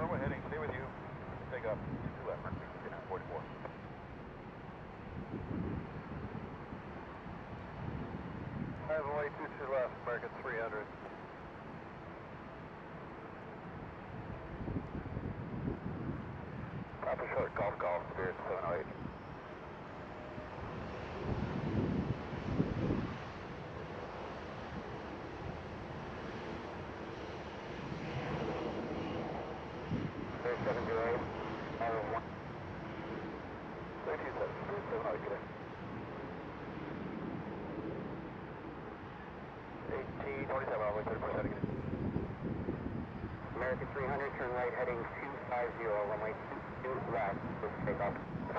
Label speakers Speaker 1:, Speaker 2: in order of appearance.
Speaker 1: Runway heading, stay with you. Takeoff, 22 left, runway 2944.
Speaker 2: Runway 22 left, American 300. Copy short, golf, Spirit 708. Spirit 708, Iron 1. 327, Spirit 708, get in. 1827, all the way 34 get in.
Speaker 3: American 300, turn right heading 250, runway 22 left, this takeoff.